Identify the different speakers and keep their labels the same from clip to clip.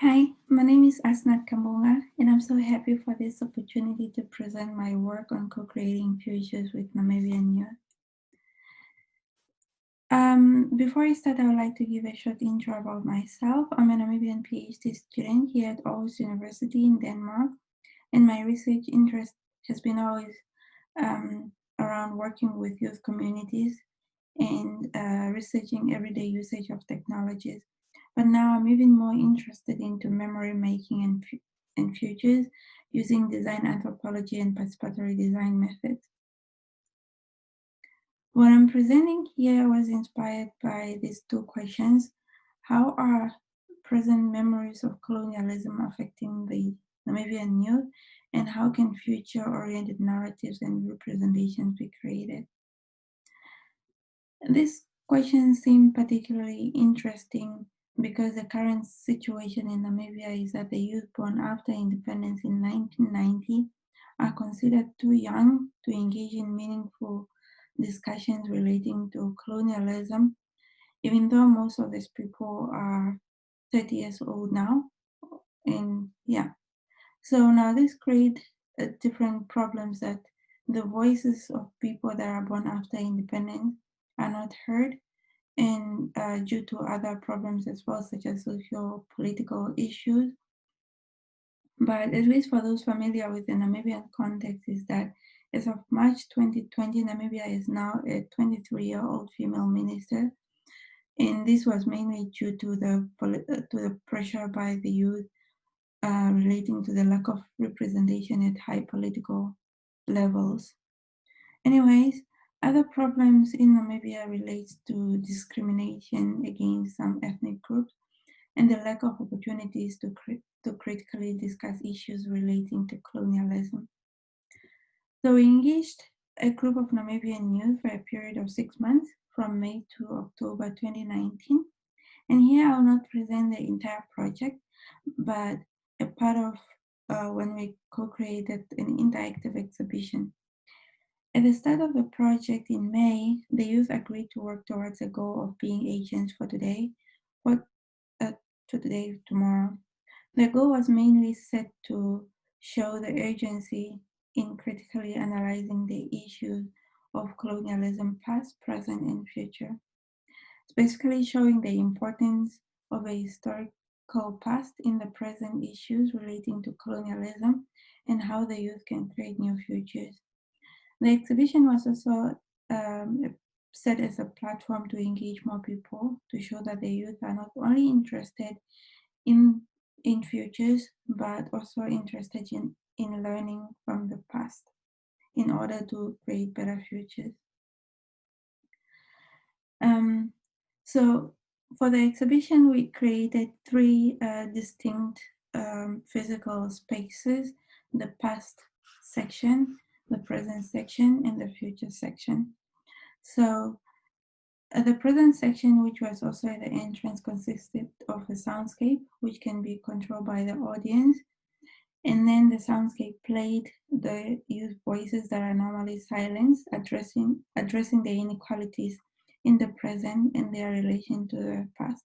Speaker 1: Hi, my name is Asnath, and I'm so happy for this opportunity to present my work on co-creating futures with Namibian youth. Before I start, I would like to give a short intro about myself. I'm a Namibian PhD student here at Aarhus University in Denmark, and my research interest has been always around working with youth communities and researching everyday usage of technologies. But now I'm even more interested into memory making and futures using design anthropology and participatory design methods. What I'm presenting here was inspired by these two questions. How are present memories of colonialism affecting the Namibian youth? And how can future-oriented narratives and representations be created? This question seemed particularly interesting because the current situation in Namibia is that the youth born after independence in 1990 are considered too young to engage in meaningful discussions relating to colonialism, even though most of these people are 30 years old now. And yeah, so now this creates different problems that the voices of people that are born after independence are not heard, and due to other problems as well, such as socio-political issues. But at least for those familiar with the Namibian context, is that as of March 2020, Namibia is now a 23-year-old female minister, and this was mainly due to the pressure by the youth relating to the lack of representation at high political levels. Anyways, other problems in Namibia relates to discrimination against some ethnic groups and the lack of opportunities to critically discuss issues relating to colonialism. So we engaged a group of Namibian youth for a period of 6 months from May to October 2019. And here I'll not present the entire project, but a part of when we co-created an interactive exhibition. At the start of the project in May, the youth agreed to work towards a goal of being agents for today, for today, tomorrow. The goal was mainly set to show the urgency in critically analyzing the issues of colonialism, past, present, and future. It's basically showing the importance of a historical past in the present issues relating to colonialism and how the youth can create new futures. The exhibition was also set as a platform to engage more people, to show that the youth are not only interested in in futures, but also interested in learning from the past in order to create better futures. Um, so for the exhibition, we created three distinct physical spaces: the past section, the present section, and the future section. So the present section, which was also at the entrance, consisted of a soundscape, which can be controlled by the audience. And then the soundscape played the youth voices that are normally silenced, addressing the inequalities in the present and their relation to the past.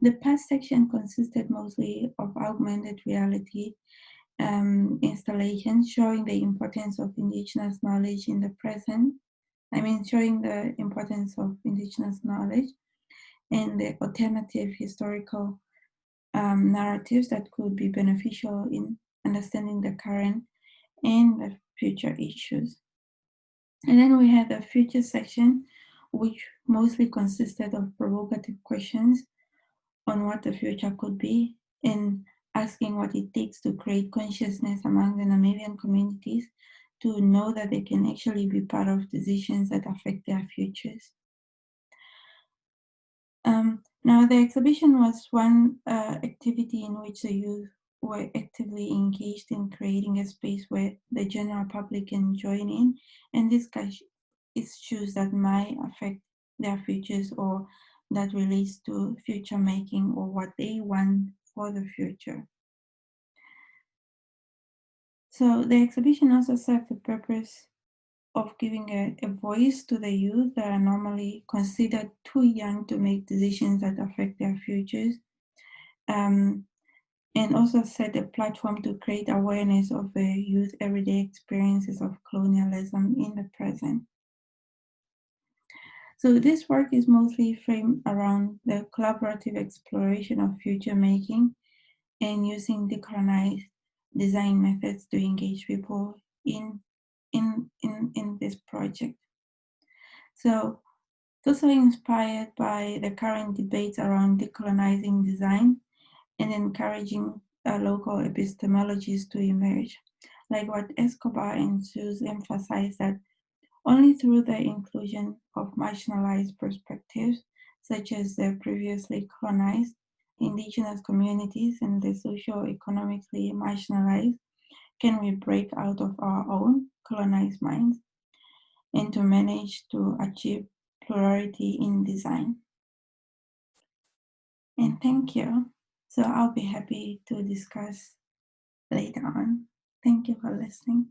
Speaker 1: The past section consisted mostly of augmented reality installations showing the importance of indigenous knowledge in the present. Showing the importance of indigenous knowledge and the alternative historical narratives that could be beneficial in understanding the current and the future issues. And then we had the future section, which mostly consisted of provocative questions on what the future could be and asking what it takes to create consciousness among the Namibian communities to know that they can actually be part of decisions that affect their futures. Now, the exhibition was one activity in which the youth were actively engaged in creating a space where the general public can join in and discuss issues that might affect their futures or that relates to future making or what they want for the future. So the exhibition also served the purpose of giving a voice to the youth that are normally considered too young to make decisions that affect their futures. and also set a platform to create awareness of the youth everyday experiences of colonialism in the present. So this work is mostly framed around the collaborative exploration of future making and using decolonized design methods to engage people in this project. So those are inspired by the current debates around decolonizing design and encouraging local epistemologies to emerge, like what Escobar and Suze emphasize that only through the inclusion of marginalized perspectives, such as the previously colonized, indigenous communities, and the socio-economically marginalized, can we break out of our own colonized minds and to manage to achieve plurality in design. And thank you. So I'll be happy to discuss later on. Thank you for listening.